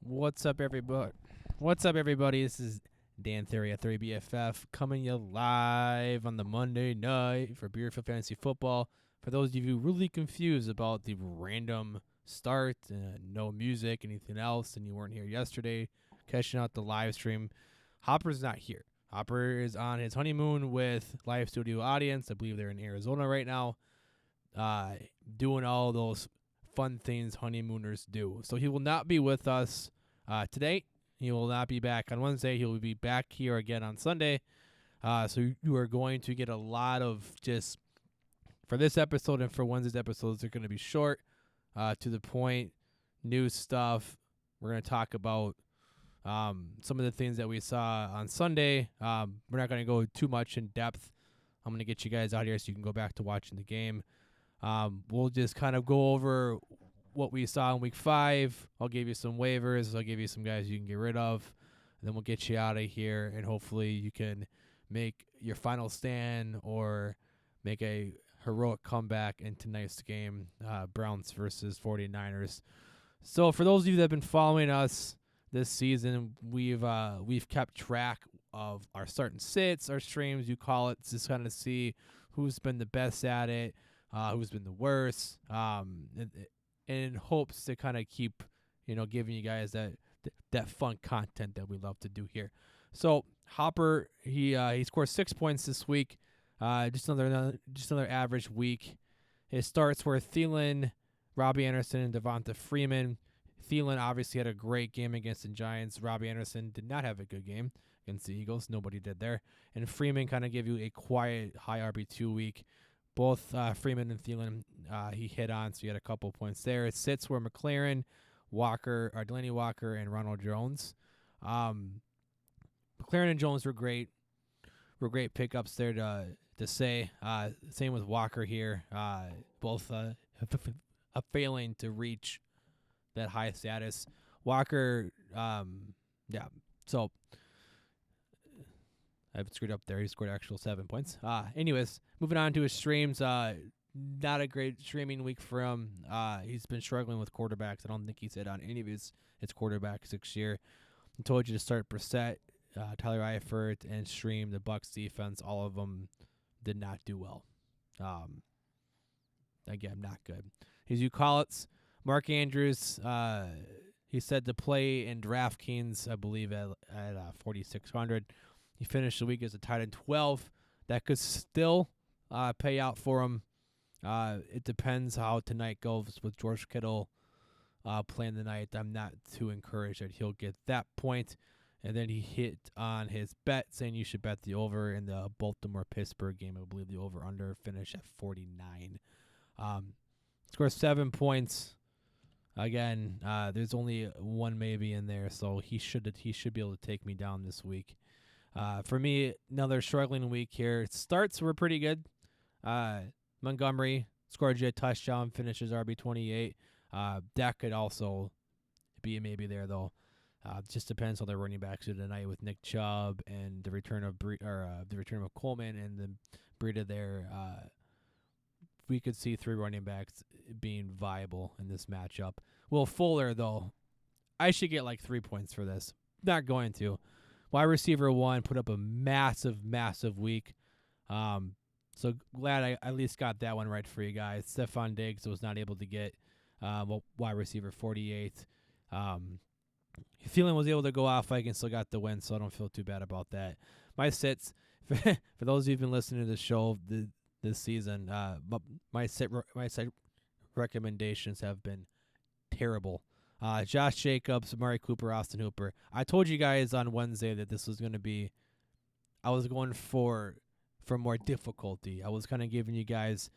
What's up, everybody? What's up, everybody? This is Dan Theory at 3BFF coming you live on the Monday night for Beerfield Fantasy Football. For those of you really confused about the random start, no music, anything else, and you weren't here yesterday, catching out the live stream, Hopper's not here. Hopper is on his honeymoon with live studio audience. I believe they're in Arizona right now, doing all those fun things honeymooners do. So he will not be with us today. He will not be back on Wednesday. He will be back here again on Sunday. So you are going to get a lot of just, for this episode and for Wednesday's episodes, they're going to be short, to the point, news stuff. We're going to talk about some of the things that we saw on Sunday. We're not going to go too much in depth. I'm going to get you guys out here so you can go back to watching the game. We'll just kind of go over what we saw in week 5. I'll give you some waivers. I'll give you some guys you can get rid of. And then we'll get you out of here, and hopefully you can make your final stand or make a heroic comeback in tonight's game, Browns versus 49ers. So for those of you that have been following us this season, we've kept track of our start and sits, our streams, you call it, just kind of see who's been the best at it, who's been the worst, and in hopes to kind of keep, giving you guys that fun content that we love to do here. So Hopper, he scored 6 points this week, just another average week. His starts were Thielen, Robbie Anderson, and Devonta Freeman. Thielen obviously had a great game against the Giants. Robbie Anderson did not have a good game against the Eagles. Nobody did there. And Freeman kind of gave you a quiet high RB2 week. Both Freeman and Thielen he hit on, so you had a couple points there. His sits were McLaren, Delaney Walker, and Ronald Jones. McLaren and Jones were great. Were great pickups there to say. Same with Walker here. Both failing to reach that high status. Walker, so I've screwed up there. He scored actual 7 points. Anyways, moving on to his streams. Not a great streaming week for him. He's been struggling with quarterbacks. I don't think he's hit on any of his quarterbacks this year. I told you to start Brissett, Tyler Eifert, and stream the Bucs defense. All of them did not do well. Again, not good. His Ucallits, Mark Andrews, he said to play in DraftKings, I believe, at 4,600. He finished the week as a tight end 12. That could still pay out for him. It depends how tonight goes with George Kittle playing tonight. I'm not too encouraged that he'll get that point. And then he hit on his bet, saying you should bet the over in the Baltimore-Pittsburgh game. I believe the over-under finished at 49. Scored 7 points. Again, there's only one maybe in there, so he should be able to take me down this week. For me, another struggling week here. Starts were pretty good. Montgomery scored you a touchdown, finishes RB28. That could also be a maybe there, though. Just depends on their running backs tonight with Nick Chubb and the return of Coleman and the Breida there. We could see 3 running backs being viable in this matchup. Will Fuller, though, I should get like 3 points for this. Not going to. Wide receiver 1 put up a massive, massive week. So glad I at least got that one right for you guys. Stephon Diggs was not able to get wide receiver 48. Thielen was able to go off. I still got the win, so I don't feel too bad about that. My sits, for those of you who've been listening to the show this season, my sit recommendations have been terrible. Josh Jacobs, Amari Cooper, Austin Hooper. I told you guys on Wednesday that this was going to be, I was going for more difficulty. I was kind of giving you guys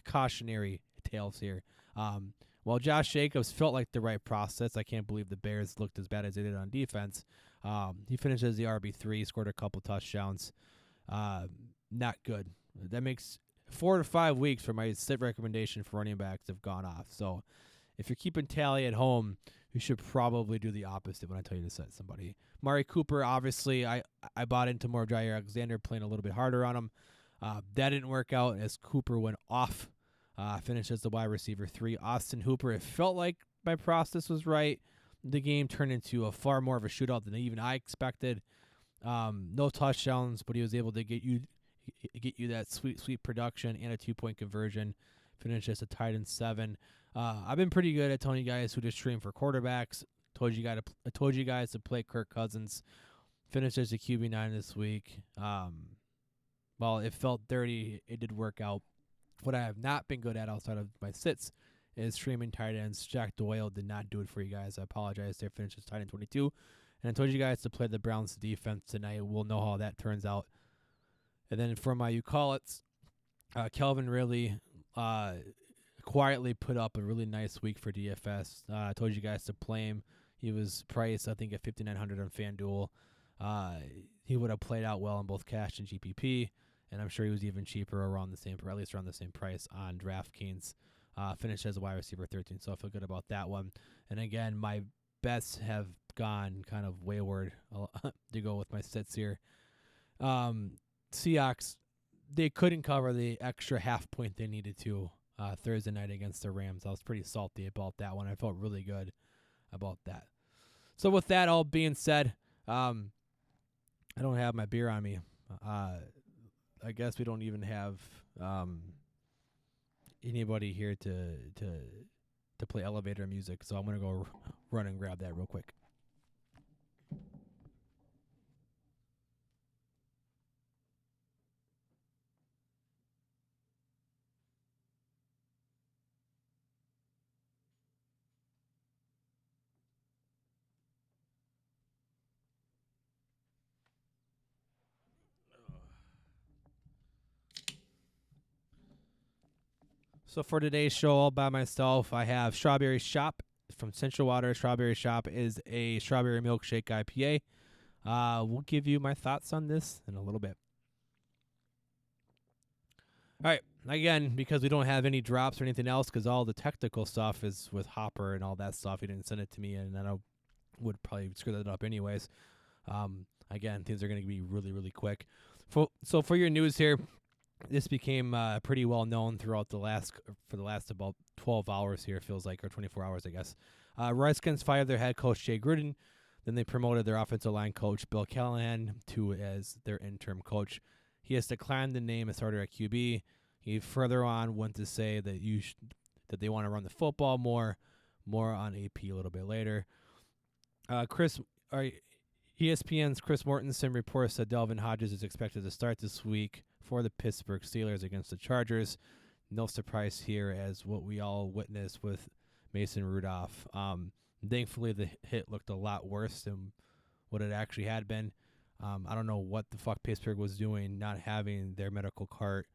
cautionary tales here. While Josh Jacobs felt like the right process, I can't believe the Bears looked as bad as they did on defense. He finished as the RB3, scored a couple touchdowns. Not good. That makes 4 to 5 weeks for my sit recommendation for running backs have gone off. So if you're keeping tally at home, you should probably do the opposite when I tell you to set somebody. Amari Cooper, obviously, I bought into more Jair Alexander, playing a little bit harder on him. That didn't work out as Cooper went off. Finished as the wide receiver 3. Austin Hooper, it felt like my process was right. the game turned into a far more of a shootout than even I expected. No touchdowns, but he was able to get you that sweet production and a 2-point conversion. Finished as a tight end 7. I've been pretty good at telling you guys who to stream for quarterbacks. I told you guys to play Kirk Cousins. Finished as a QB9 this week. While it felt dirty, it did work out. What I have not been good at outside of my sits is streaming tight ends. Jack Doyle did not do it for you guys. I apologize. They finished as tight end 22. And I told you guys to play the Browns defense tonight. We'll know how that turns out. And then for my you call it's, Kelvin really quietly put up a really nice week for DFS. I told you guys to play him. He was priced, I think, at $5,900 on FanDuel. He would have played out well in both cash and GPP, and I'm sure he was even cheaper around the same, or at least around the same price on DraftKings. Finished as a wide receiver 13, so I feel good about that one. And again, my bets have gone kind of wayward to go with my sits here. Seahawks, they couldn't cover the extra half point they needed to Thursday night against the Rams. I was pretty salty about that one. I felt really good about that. So with that all being said, I don't have my beer on me. I guess we don't even have anybody here to play elevator music, so I'm going to go run and grab that real quick. So for today's show, all by myself, I have Strawberry Shop from Central Water. Strawberry Shop is a strawberry milkshake IPA. We'll give you my thoughts on this in a little bit. All right. Again, because we don't have any drops or anything else, because all the technical stuff is with Hopper and all that stuff. He didn't send it to me, and then I would probably screw that up anyways. Again, things are going to be really, really quick. So for your news here, this became pretty well known throughout the last about 12 hours here, it feels like, or 24 hours, I guess. Redskins fired their head coach Jay Gruden. Then they promoted their offensive line coach Bill Callahan as their interim coach. He has declined the name as starter at QB. He further on went to say that that they want to run the football more on AP a little bit later. ESPN's Chris Mortensen reports that Delvin Hodges is expected to start this week for the Pittsburgh Steelers against the Chargers. No surprise here, as what we all witnessed with Mason Rudolph. Thankfully, the hit looked a lot worse than what it actually had been. I don't know what the fuck Pittsburgh was doing, not having their medical cart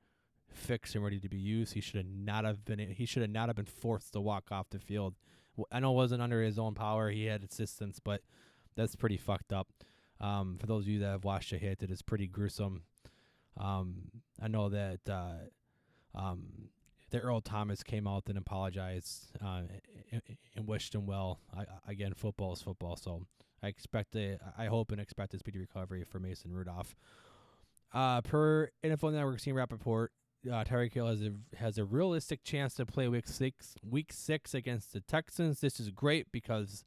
fixed and ready to be used. He should not have been forced to walk off the field. I know it wasn't under his own power. He had assistance, but that's pretty fucked up. For those of you that have watched the hit, it is pretty gruesome. I know that Earl Thomas came out and apologized and wished him well. Again, football is football, so I hope and expect a speedy recovery for Mason Rudolph. Per NFL Network Team Rappaport, Tyreek Hill has a realistic chance to play week six against the Texans. This is great because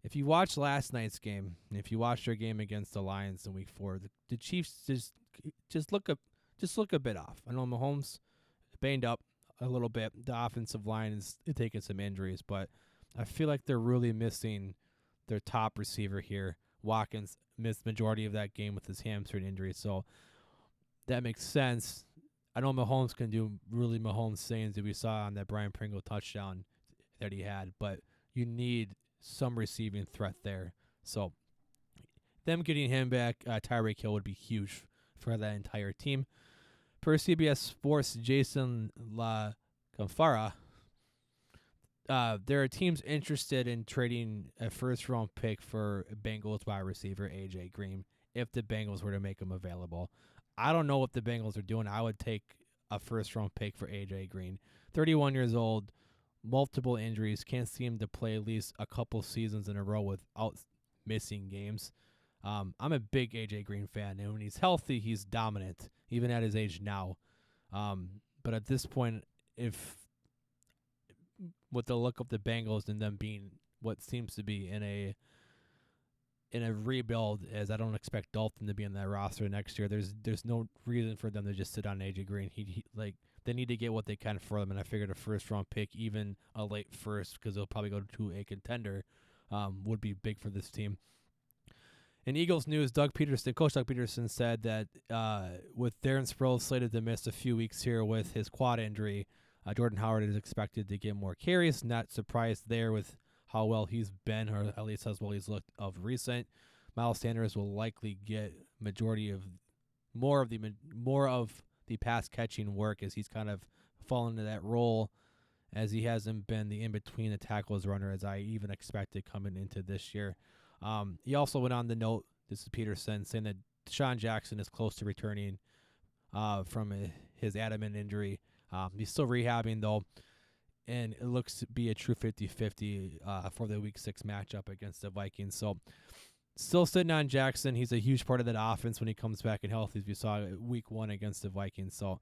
if you watch last night's game, and if you watch their game against the Lions in week 4, the Chiefs just look a bit off. I know Mahomes banged up a little bit. The offensive line is taking some injuries, but I feel like they're really missing their top receiver here. Watkins missed majority of that game with his hamstring injury, so that makes sense. I know Mahomes can do really Mahomes things that we saw on that Brian Pringle touchdown that he had, but you need some receiving threat there. So them getting him back, Tyreek Hill, would be huge for that entire team. Per CBS Sports, Jason La Canfara, there are teams interested in trading a first-round pick for Bengals wide receiver A.J. Green if the Bengals were to make him available. I don't know what the Bengals are doing. I would take a first-round pick for A.J. Green. 31 years old, multiple injuries, can't seem to play at least a couple seasons in a row without missing games. I'm a big A.J. Green fan, and when he's healthy, he's dominant, even at his age now. But at this point, if with the look of the Bengals and them being what seems to be in a rebuild, as I don't expect Dalton to be in that roster next year. There's no reason for them to just sit on AJ Green. He they need to get what they can for them, and I figured a first round pick, even a late first, because they'll probably go to a contender, would be big for this team. In Eagles news, Coach Doug Peterson said that with Darren Sproles slated to miss a few weeks here with his quad injury, Jordan Howard is expected to get more carries. Not surprised there with how well he's been, or at least as well he's looked of recent. Miles Sanders will likely get more of the pass catching work, as he's kind of fallen into that role, as he hasn't been the in between the tackles runner as I even expected coming into this year. He also went on to note, this is Peterson, saying that Deshaun Jackson is close to returning from his adamant injury. He's still rehabbing, though, and it looks to be a true 50-50 for the Week 6 matchup against the Vikings. So still sitting on Jackson. He's a huge part of that offense when he comes back and healthy, as we saw Week 1 against the Vikings. So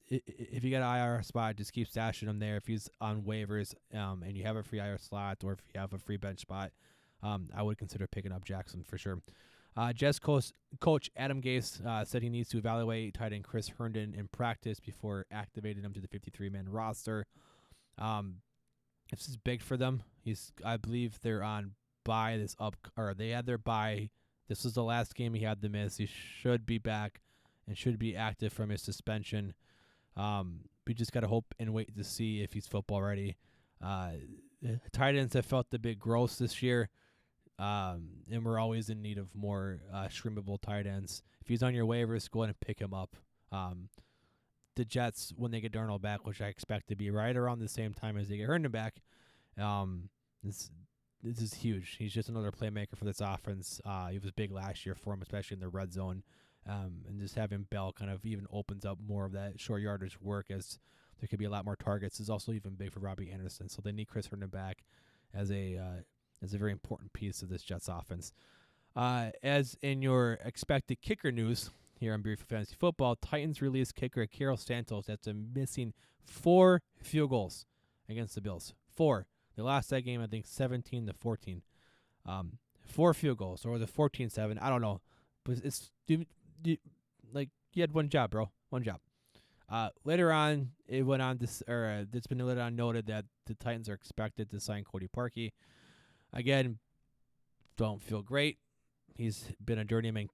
if you got an IR spot, just keep stashing him there. If he's on waivers and you have a free IR slot, or if you have a free bench spot, I would consider picking up Jackson for sure. Jets coach Adam Gase said he needs to evaluate tight end Chris Herndon in practice before activating him to the 53-man roster. This is big for them. I believe they're on bye they had their bye. This was the last game he had to miss. He should be back and should be active from his suspension. We just got to hope and wait to see if he's football ready. Tight ends have felt the big growth this year, and we're always in need of more streamable tight ends. If he's on your waivers, go ahead and pick him up. The Jets, when they get Darnold back, which I expect to be right around the same time as they get Herndon back, this is huge. He's just another playmaker for this offense. He was big last year for him, especially in the red zone. And just having Bell kind of even opens up more of that short yardage work, as there could be a lot more targets. Is also even big for Robbie Anderson. So they need Chris Herndon back as a very important piece of this Jets offense. As in your expected kicker news here on Beautiful Fantasy Football, Titans released kicker Carol Santos after missing 4 field goals against the Bills. 4. They lost that game, I think, 17-14. 4 field goals, or was it 14-7? I don't know. But you had one job, bro. One job. Later on, it went on to, it's been later on noted that the Titans are expected to sign Cody Parkey. Again, don't feel great. He's been a journeyman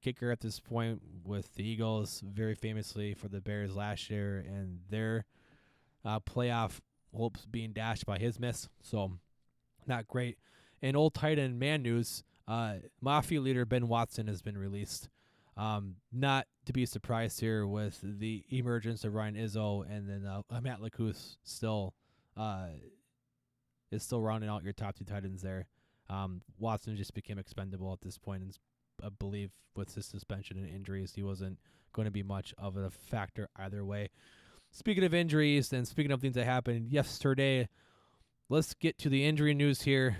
kicker at this point with the Eagles, very famously for the Bears last year, and their playoff hopes being dashed by his miss. So, not great. In old tight end man news, Mafia leader Ben Watson has been released. Not to be surprised here with the emergence of Ryan Izzo, and then Matt LaCouse is still rounding out your top 2 tight ends there. Watson just became expendable at this point, and I believe with his suspension and injuries, he wasn't going to be much of a factor either way. Speaking of injuries and speaking of things that happened yesterday, let's get to the injury news here.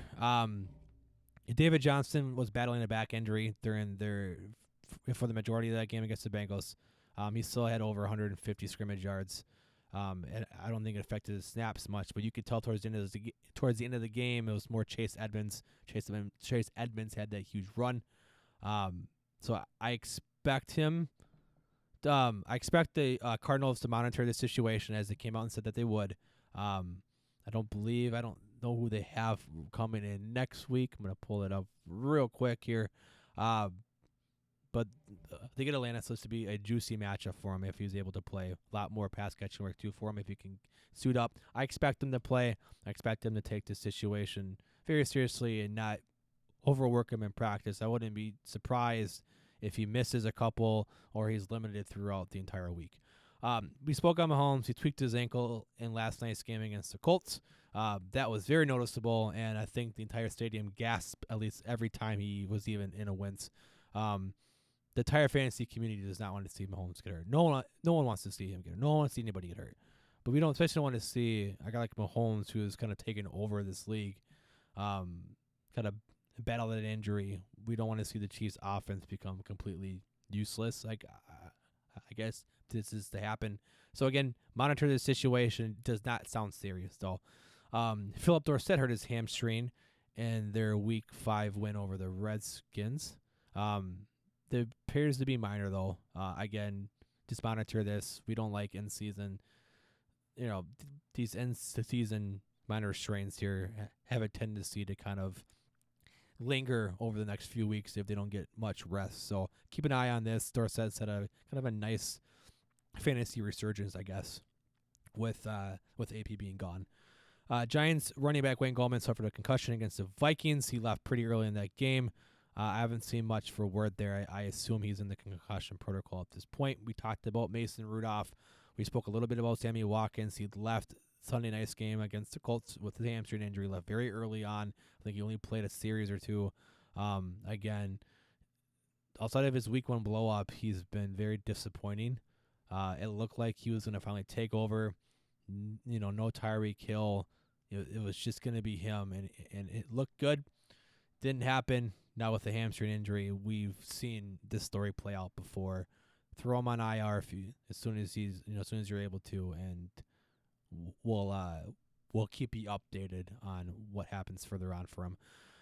David Johnson was battling a back injury for the majority of that game against the Bengals. He still had over 150 scrimmage yards. And I don't think it affected his snaps much, but you could tell towards the end of the game, it was more Chase Edmonds. Chase Edmonds had that huge run. So I expect him. I expect the Cardinals to monitor the situation, as they came out and said that they would. I don't know who they have coming in next week. I'm going to pull it up real quick here. But they get Atlanta, so it's to be a juicy matchup for him if he's able to play. A lot more pass catching work, too, for him if he can suit up. I expect him to play. I expect him to take this situation very seriously and not overwork him in practice. I wouldn't be surprised if he misses a couple or he's limited throughout the entire week. We spoke on Mahomes. He tweaked his ankle in last night's game against the Colts. That was very noticeable, and I think the entire stadium gasped at least every time he was even in a wince. The entire fantasy community does not want to see Mahomes get hurt. No one wants to see him get hurt. No one wants to see anybody get hurt. But we don't want to see a guy like Mahomes, who is kind of taking over this league, kind of battle that injury. We don't want to see the Chiefs' offense become completely useless. I guess this is to happen. So again, monitor this situation. It does not sound serious though. Philip Dorsett hurt his hamstring in their Week 5 win over the Redskins. It appears to be minor, though. Again, just monitor this. We don't like in-season, these in-season minor strains here have a tendency to kind of linger over the next few weeks if they don't get much rest. So keep an eye on this. Dorsett's had a kind of a nice fantasy resurgence, I guess, with AP being gone. Giants running back Wayne Gallman suffered a concussion against the Vikings. He left pretty early in that game. I haven't seen much for word there. I assume he's in the concussion protocol at this point. We talked about Mason Rudolph. We spoke a little bit about Sammy Watkins. He left Sunday night's game against the Colts with his hamstring injury. Left very early on. I think he only played a series or two. Again, outside of his Week 1 blow-up, he's been very disappointing. It looked like he was going to finally take over. No Tyreek Hill. It was just going to be him, and it looked good. Didn't happen. Now with the hamstring injury, we've seen this story play out before. Throw him on IR as soon as you're able to, and we'll keep you updated on what happens further on for him.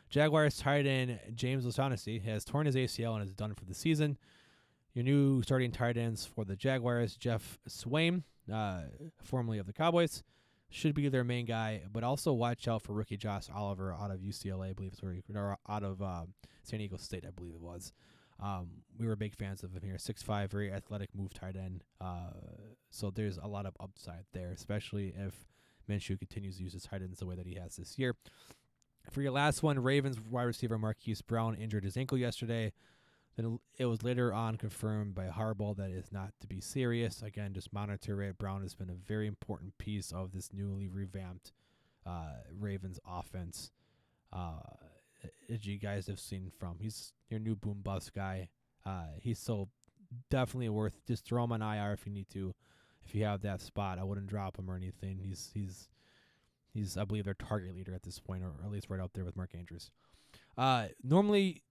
Jaguars tight end James O'Shaughnessy has torn his ACL and is done for the season. Your new starting tight ends for the Jaguars, Jeff Swaim, formerly of the Cowboys, should be their main guy, but also watch out for rookie Josh Oliver out of UCLA, I believe, or out of San Diego State, I believe it was. We were big fans of him here. 6'5", very athletic move tight end. So there's a lot of upside there, especially if Minshew continues to use his tight ends the way that he has this year. For your last one, Ravens wide receiver Marquise Brown injured his ankle yesterday. Then it was later on confirmed by Harbaugh that it's not to be serious. Again, just monitor it. Brown has been a very important piece of this newly revamped Ravens offense. As you guys have seen he's your new boom bust guy. He's so definitely worth just throw him on IR if you need to. If you have that spot, I wouldn't drop him or anything. He's I believe their target leader at this point, or at least right out there with Mark Andrews. Normally.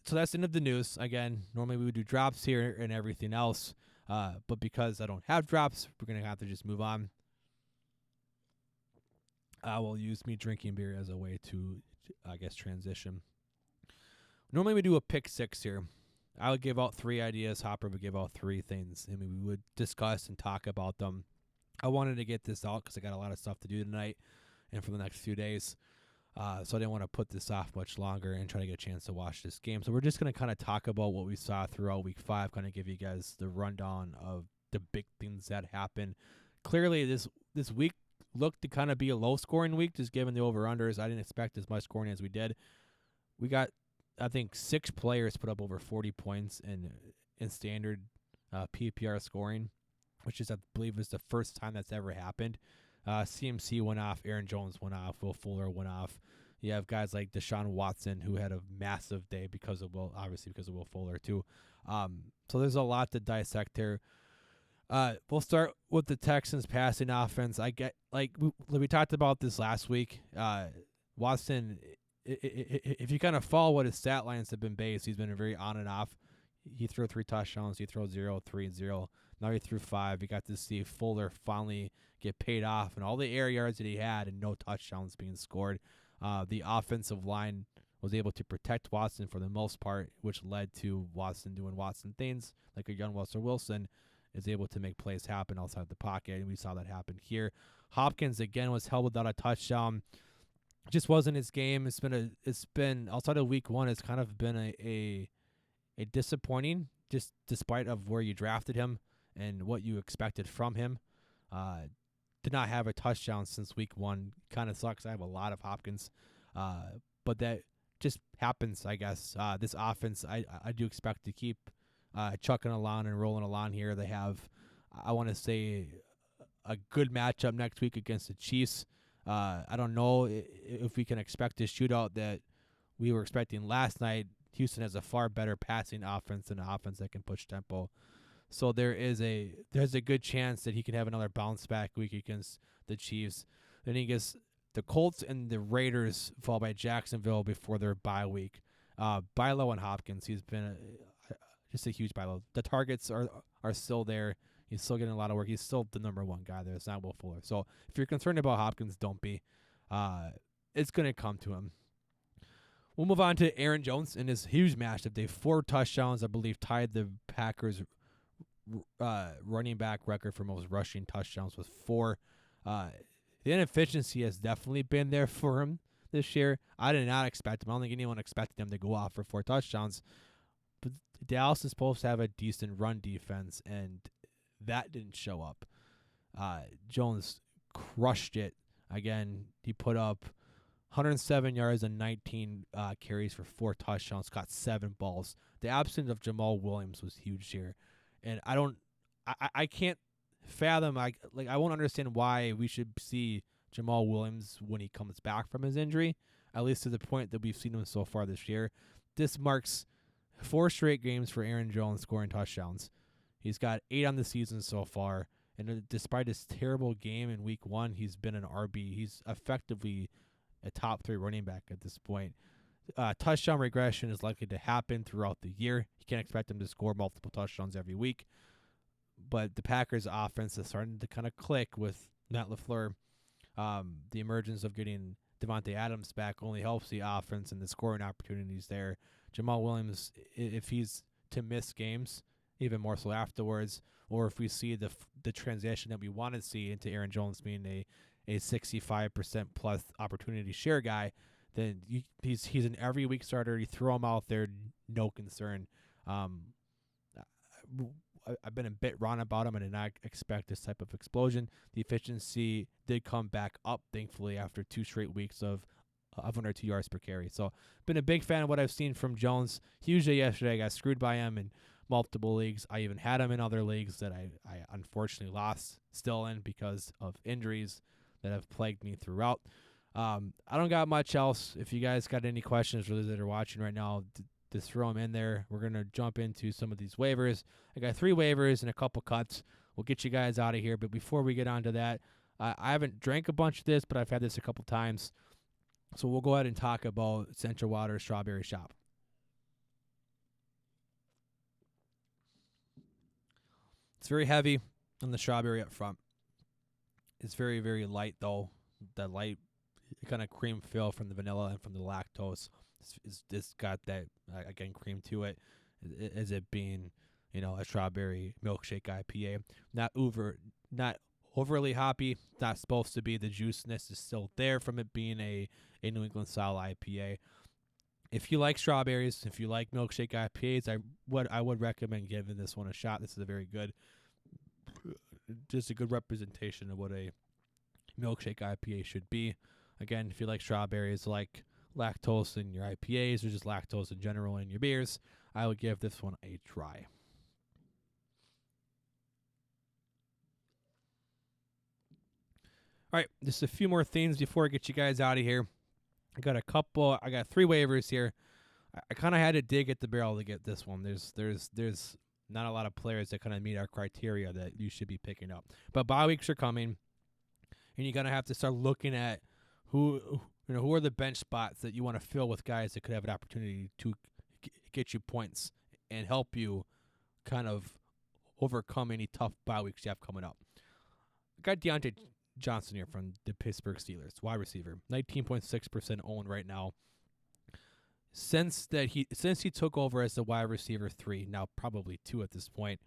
So that's the end of the news. Again, normally we would do drops here and everything else. But because I don't have drops, we're going to have to just move on. I will use me drinking beer as a way to, I guess, transition. Normally we do a pick six here. I would give out 3 ideas. Hopper would give out 3 things. We would discuss and talk about them. I wanted to get this out because I got a lot of stuff to do tonight and for the next few days. So I didn't want to put this off much longer and try to get a chance to watch this game. So we're just going to kind of talk about what we saw throughout Week 5, kind of give you guys the rundown of the big things that happened. Clearly, this week looked to kind of be a low-scoring week, just given the over-unders. I didn't expect as much scoring as we did. We got, I think, 6 players put up over 40 points in standard PPR scoring, which is, I believe, is the first time that's ever happened. CMC went off. Aaron Jones went off. Will Fuller went off. You have guys like Deshaun Watson who had a massive day because of Will Fuller too. So there's a lot to dissect here. We'll start with the Texans passing offense. I get we talked about this last week. Watson, if you kind of follow what his stat lines have been based, he's been very on and off. He threw 3 touchdowns. He threw 0, 3, 0. Now he threw 5. You got to see Fuller finally get paid off and all the air yards that he had and no touchdowns being scored. The offensive line was able to protect Watson for the most part, which led to Watson doing Watson things like a young Russell Wilson is able to make plays happen outside the pocket, and we saw that happen here. Hopkins, again, was held without a touchdown. Just wasn't his game. It's been outside of Week 1, it's kind of been a disappointing, just despite of where you drafted him and what you expected from him. Did not have a touchdown since Week 1. Kind of sucks. I have a lot of Hopkins, but that just happens, I guess. This offense, I do expect to keep chucking along and rolling along here. They have, I want to say, a good matchup next week against the Chiefs. I don't know if we can expect this shootout that we were expecting last night. Houston has a far better passing offense than an offense that can push tempo. So there's a good chance that he can have another bounce back week against the Chiefs. Then he gets the Colts and the Raiders, followed by Jacksonville before their bye week. Buy low on Hopkins. He's been just a huge buy low. The targets are still there. He's still getting a lot of work. He's still the number 1 guy there. It's not Will Fuller. So if you're concerned about Hopkins, don't be. It's going to come to him. We'll move on to Aaron Jones in his huge matchup. They 4 touchdowns, I believe, tied the Packers' running back record for most rushing touchdowns with 4. The inefficiency has definitely been there for him this year. I did not expect him. I don't think anyone expected him to go off for 4 touchdowns. But Dallas is supposed to have a decent run defense, and that didn't show up. Jones crushed it. Again, he put up 107 yards and 19 carries for 4 touchdowns, got 7 balls. The absence of Jamal Williams was huge here. And I can't fathom, I won't understand why we should see Jamal Williams when he comes back from his injury, at least to the point that we've seen him so far this year. This marks 4 straight games for Aaron Jones scoring touchdowns. He's got 8 on the season so far, and despite his terrible game in week 1, he's been an RB. He's effectively a top 3 running back at this point. Touchdown regression is likely to happen throughout the year. You can't expect him to score multiple touchdowns every week. But the Packers' offense is starting to kind of click with Matt LaFleur. The emergence of getting Devontae Adams back only helps the offense and the scoring opportunities there. Jamal Williams, if he's to miss games, even more so afterwards, or if we see the transition that we want to see into Aaron Jones being a 65% plus opportunity share guy, then he's an every week starter. You throw him out there, no concern. I've been a bit wrong about him. I did not expect this type of explosion. The efficiency did come back up, thankfully, after 2 straight weeks of under 2 yards per carry. So, been a big fan of what I've seen from Jones. Hugely yesterday, I got screwed by him in multiple leagues. I even had him in other leagues that I unfortunately lost still in because of injuries that have plagued me throughout. I don't got much else. If you guys got any questions for those that are watching right now, just throw them in there. We're going to jump into some of these waivers. I got 3 waivers and a couple cuts. We'll get you guys out of here. But before we get on to that, I haven't drank a bunch of this, but I've had this a couple times. So we'll go ahead and talk about Central Water Strawberry Shop. It's very heavy on the strawberry up front. It's very, very light, though. That light kind of cream feel from the vanilla and from the lactose. It's got that, again, cream to it, as it being, a strawberry milkshake IPA. Not overly hoppy. Not supposed to be. The juiciness is still there from it being a New England style IPA. If you like strawberries, if you like milkshake IPAs, I would recommend giving this one a shot. This is just a good representation of what a milkshake IPA should be. Again, if you like strawberries, like lactose in your IPAs, or just lactose in general in your beers, I would give this one a try. All right, just a few more things before I get you guys out of here. I got 3 waivers here. I kind of had to dig at the barrel to get this one. There's not a lot of players that kind of meet our criteria that you should be picking up. But bye weeks are coming, and you're gonna have to start looking at who are the bench spots that you want to fill with guys that could have an opportunity to get you points and help you kind of overcome any tough bye weeks you have coming up. I got Deontay Johnson here from the Pittsburgh Steelers, wide receiver, 19.6% owned right now. Since he took over as the wide receiver 3, now probably 2 at this point,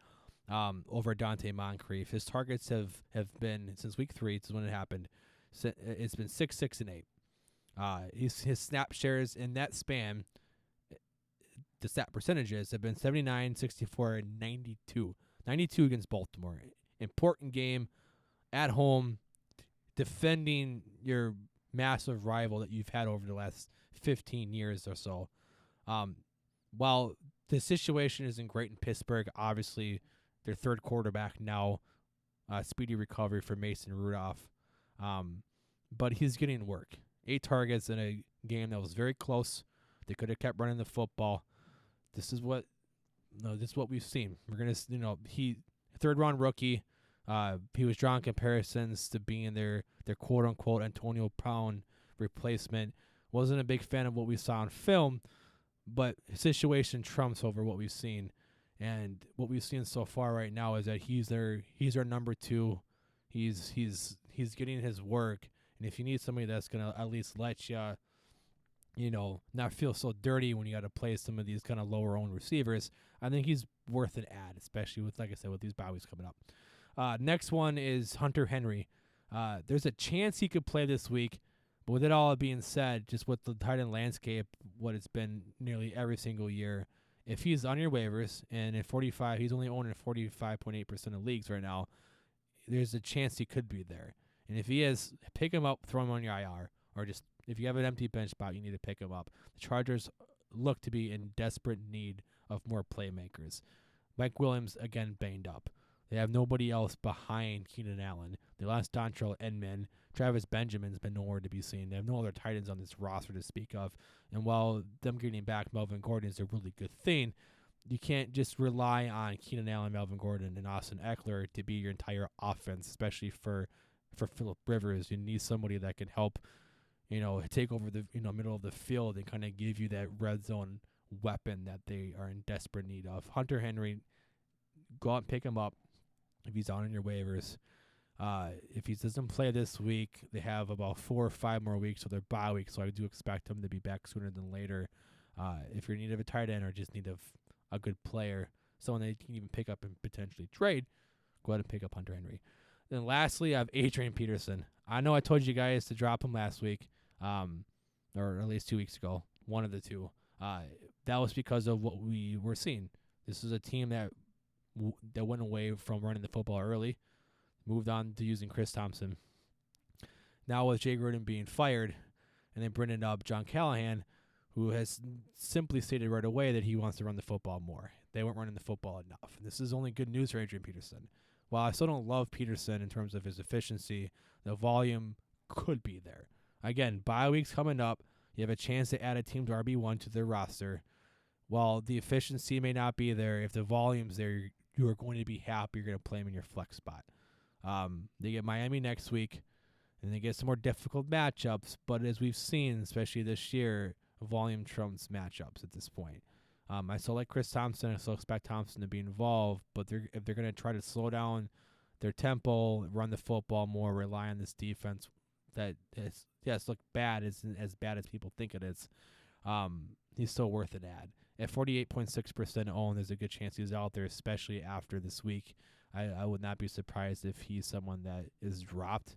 over Dante Moncrief, his targets have been, since week 3, this is when it happened, it's been 6, 6, and 8. His snap shares in that span, the snap percentages have been 79, 64, and 92. 92 against Baltimore. Important game at home, defending your massive rival that you've had over the last 15 years or so. While the situation isn't great in Pittsburgh, obviously their 3rd quarterback now, speedy recovery for Mason Rudolph. But he's getting work. 8 targets in a game that was very close. They could have kept running the football. This is what we've seen. We're gonna, he 3rd round rookie. He was drawing comparisons to being their quote unquote Antonio Brown replacement. Wasn't a big fan of what we saw on film, but his situation trumps over what we've seen. And what we've seen so far right now is that he's our number 2. He's getting his work, And if you need somebody that's going to at least let you, not feel so dirty when you got to play some of these kind of lower owned receivers, I think he's worth an add, especially with, like I said, with these bye weeks coming up. Next one is Hunter Henry. There's a chance he could play this week, but with it all being said, just with the tight end landscape, what it's been nearly every single year, if he's on your waivers and at 45, he's only owned in 45.8% of leagues right now, there's a chance he could be there. And if he is, pick him up, throw him on your IR, or just if you have an empty bench spot, you need to pick him up. The Chargers look to be in desperate need of more playmakers. Mike Williams, again, banged up. They have nobody else behind Keenan Allen. They lost Dontrell Edmond. Travis Benjamin's been nowhere to be seen. They have no other tight ends on this roster to speak of. And while them getting back Melvin Gordon is a really good thing, you can't just rely on Keenan Allen, Melvin Gordon, and Austin Eckler to be your entire offense, especially for Phillip Rivers. You need somebody that can help, take over the middle of the field and kind of give you that red zone weapon that they are in desperate need of. Hunter Henry, go out and pick him up if he's on your waivers. If he doesn't play this week, they have about 4 or 5 more weeks of their bye week, so I do expect him to be back sooner than later. If you're in need of a tight end or just need of a good player, someone that you can even pick up and potentially trade, go ahead and pick up Hunter Henry. Then lastly, I have Adrian Peterson. I know I told you guys to drop him last week, or at least 2 weeks ago, one of the two. That was because of what we were seeing. This is a team that went away from running the football early, moved on to using Chris Thompson. Now with Jay Gruden being fired, and then bringing up John Callahan, who has simply stated right away that he wants to run the football more. They weren't running the football enough. And this is only good news for Adrian Peterson. While I still don't love Peterson in terms of his efficiency, the volume could be there. Again, bye weeks coming up. You have a chance to add a team to RB1 to their roster. While the efficiency may not be there, if the volume's there, you are going to be happy you're going to play him in your flex spot. They get Miami next week, and they get some more difficult matchups. But as we've seen, especially this year, volume trumps matchups at this point. I still like Chris Thompson. I still expect Thompson to be involved. But if they're going to try to slow down their tempo, run the football more, rely on this defense that is, yes, look bad, isn't as bad as people think it is, he's still worth an add. At 48.6% owned, there's a good chance he's out there, especially after this week. I would not be surprised if he's someone that is dropped.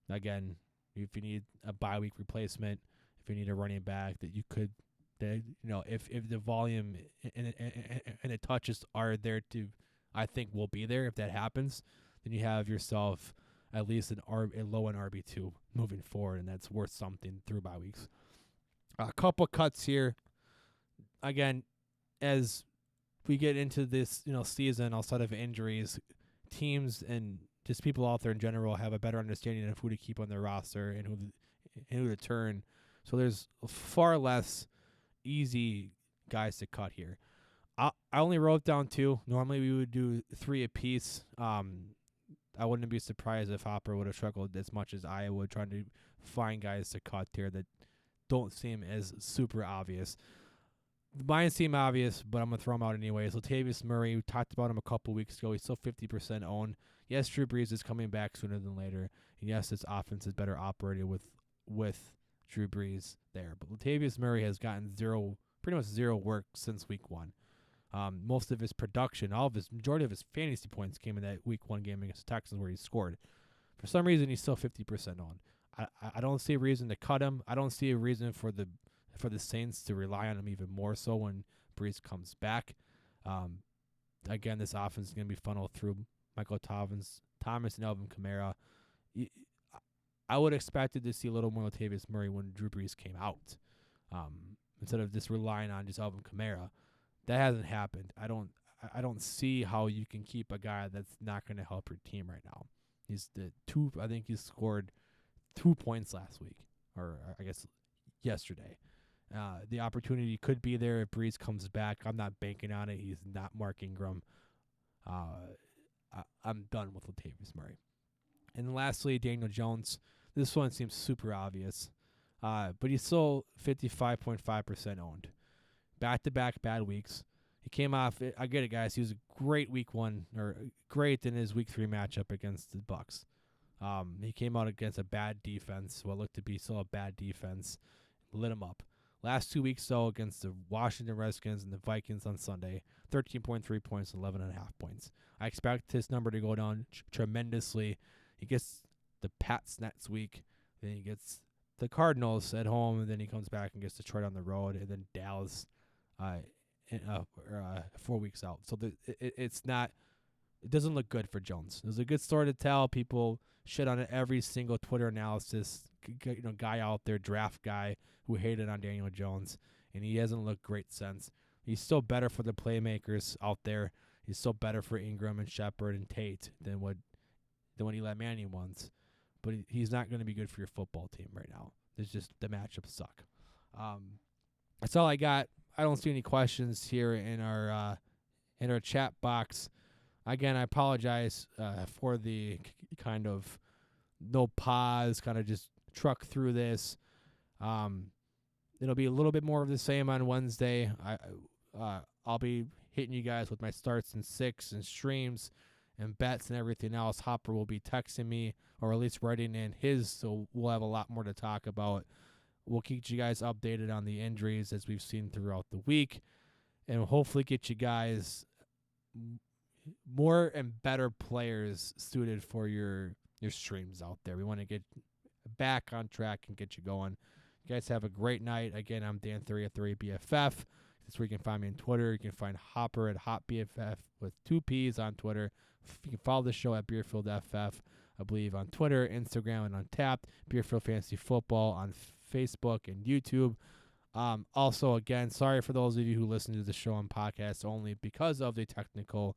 Again, if you need a bye week replacement, if you need a running back that you could, if the volume and the touches are there to, I think will be there if that happens, then you have yourself at least a low-end RB2 moving forward, and that's worth something through bye weeks. A couple cuts here. Again, as we get into this, season outside of injuries, teams and just people out there in general have a better understanding of who to keep on their roster and who to turn. So there's far less easy guys to cut here. I only wrote down 2. Normally we would do 3 apiece. I wouldn't be surprised if Hopper would have struggled as much as I would trying to find guys to cut here that don't seem as super obvious. Mine seem obvious, but I'm going to throw them out anyways. Latavius Murray, we talked about him a couple weeks ago. He's still 50% owned. Yes, Drew Brees is coming back sooner than later. And yes, this offense is better operated with Drew Brees there. But Latavius Murray has gotten pretty much zero work since week 1. Most of his production, majority of his fantasy points came in that week 1 game against the Texans where he scored. For some reason, he's still 50% on. I don't see a reason to cut him. I don't see a reason for the Saints to rely on him even more so when Brees comes back. Again, this offense is going to be funneled through Michael Thomas and Alvin Kamara. I would expect to see a little more Latavius Murray when Drew Brees came out, instead of just relying on just Alvin Kamara. That hasn't happened. I don't see how you can keep a guy that's not going to help your team right now. I think he scored 2 points last week, or I guess yesterday. The opportunity could be there if Brees comes back. I'm not banking on it. He's not Mark Ingram. I'm done with Latavius Murray. And lastly, Daniel Jones. This one seems super obvious, but he's still 55.5% owned. Back-to-back bad weeks. He came off. I get it, guys. He was a great week 1, or great in his week 3 matchup against the Bucs. He came out against a bad defense, what looked to be still a bad defense, lit him up. Last 2 weeks, though, against the Washington Redskins and the Vikings on Sunday, 13.3 points, 11.5 points. I expect his number to go down tremendously. He gets the Pats next week, then he gets the Cardinals at home, and then he comes back and gets Detroit on the road, and then Dallas 4 weeks out. So it's not. It doesn't look good for Jones. There's a good story to tell. People shit on it every single Twitter analysis, guy out there, draft guy who hated on Daniel Jones, and he hasn't looked great since. He's still better for the playmakers out there. He's still better for Ingram and Shepard and Tate than what Eli Manning was. But he's not going to be good for your football team right now. It's just the matchups suck. That's all I got. I don't see any questions here in our chat box. Again, I apologize for the kind of no pause, kind of just truck through this. It'll be a little bit more of the same on Wednesday. I'll be hitting you guys with my starts and six and streams and bets and everything else. Hopper will be texting me, or at least writing in his, so we'll have a lot more to talk about. We'll keep you guys updated on the injuries as we've seen throughout the week, and hopefully get you guys more and better players suited for your streams out there. We want to get back on track and get you going. You guys have a great night. Again, I'm Dan303BFF. That's where you can find me on Twitter. You can find Hopper at HopBFF with 2 P's on Twitter. You can follow the show at BeerfieldFF, I believe, on Twitter, Instagram, and on Tap. Beerfield Fantasy Football on Facebook and YouTube. Also, again, sorry for those of you who listen to the show on podcasts only because of all the technical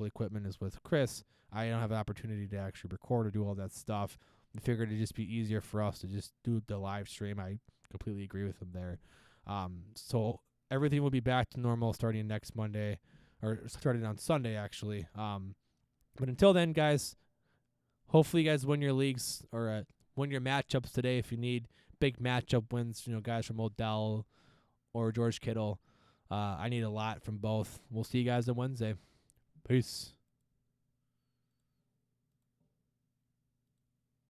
equipment is with Chris. I don't have an opportunity to actually record or do all that stuff. I figured it'd just be easier for us to just do the live stream. I completely agree with him there. So everything will be back to normal starting next Monday, or starting on Sunday, actually. But until then, guys, hopefully you guys win your leagues or win your matchups today if you need big matchup wins, guys from Odell or George Kittle. I need a lot from both. We'll see you guys on Wednesday. Peace.